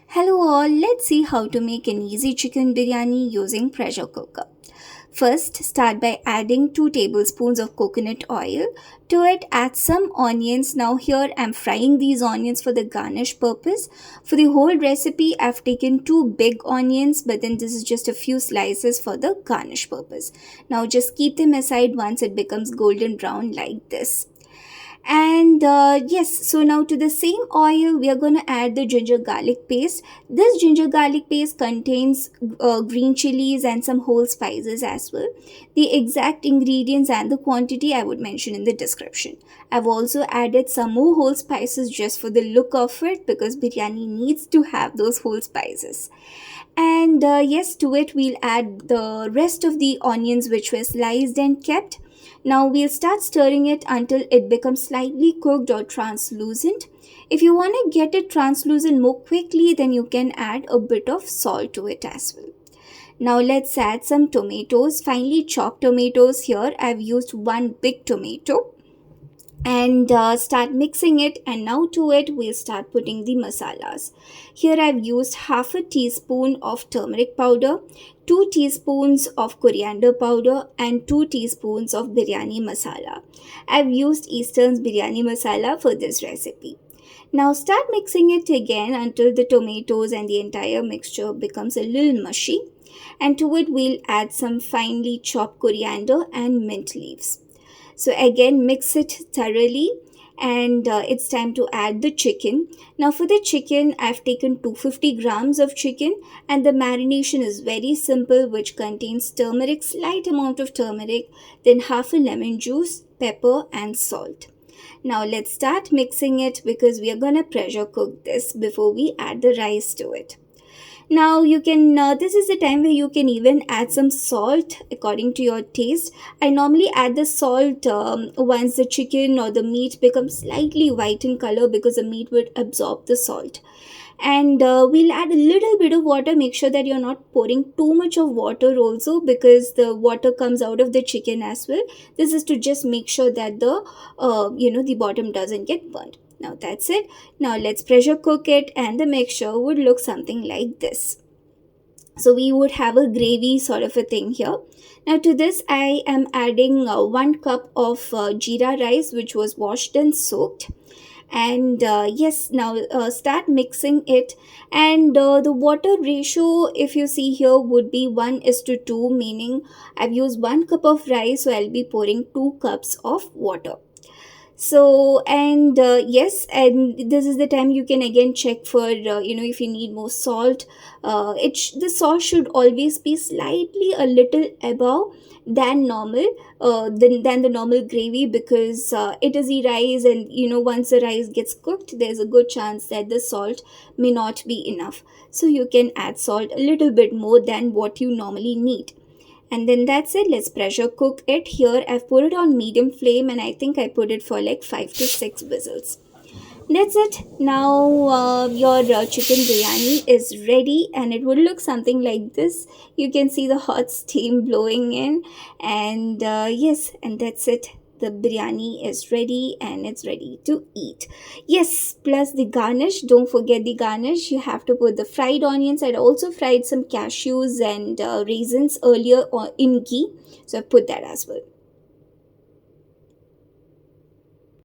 Hello all, let's see how to make an easy chicken biryani using pressure cooker. First, start by adding 2 tablespoons of coconut oil. To it, add some onions. Now here I'm frying these onions for the garnish purpose. For the whole recipe, I've taken 2 big onions, but then this is just a few slices for the garnish purpose. Now just keep them aside once it becomes golden brown like this. And yes, so now to the same oil, we are going to add the ginger garlic paste. This ginger garlic paste contains green chilies and some whole spices as well. The exact ingredients and the quantity I would mention in the description. I've also added some more whole spices just for the look of it because biryani needs to have those whole spices. And yes, to it we'll add the rest of the onions which were sliced and kept. Now we'll start stirring it until it becomes slightly cooked or translucent. If you want to get it translucent more quickly, then you can add a bit of salt to it as well. Now let's add some tomatoes, finely chopped tomatoes. Here I've used one big tomato and start mixing it, and now to it we'll start putting the masalas. Here I've used half a teaspoon of turmeric powder, 2 teaspoons of coriander powder, and 2 teaspoons of biryani masala. I've used Eastern's biryani masala for this recipe. Now start mixing it again until the tomatoes and the entire mixture becomes a little mushy, and to it we'll add some finely chopped coriander and mint leaves. So again, mix it thoroughly, and it's time to add the chicken. Now for the chicken, I've taken 250 grams of chicken, and the marination is very simple, which contains turmeric, slight amount of turmeric, then half a lemon juice, pepper and salt. Now let's start mixing it because we are going to pressure cook this before we add the rice to it. Now you can this is the time where you can even add some salt according to your taste. I normally add the salt once the chicken or the meat becomes slightly white in color because the meat would absorb the salt. And we'll add a little bit of water. Make sure that you're not pouring too much of water also, because the water comes out of the chicken as well. This is to just make sure that the bottom doesn't get burnt. Now that's it. Now let's pressure cook it, and the mixture would look something like this. So we would have a gravy sort of a thing here. Now to this I am adding 1 cup of jeera rice which was washed and soaked. And yes, now start mixing it, and the water ratio, if you see here, would be 1:2, meaning I've used 1 cup of rice, so I'll be pouring 2 cups of water. So and yes, and this is the time you can again check for if you need more salt. The salt should always be slightly a little above than normal, than the normal gravy, because it is the rice, and once the rice gets cooked, there's a good chance that the salt may not be enough, so you can add salt a little bit more than what you normally need. And then that's it. Let's pressure cook it. Here I've put it on medium flame, and I think I put it for like 5 to 6 whistles. That's it. Now your chicken biryani is ready, and it would look something like this. You can see the hot steam blowing in, and yes, and that's it. The biryani is ready, and it's ready to eat. Yes, plus the garnish. Don't forget the garnish. You have to put the fried onions. I'd also fried some cashews and raisins earlier in ghee, so I put that as well.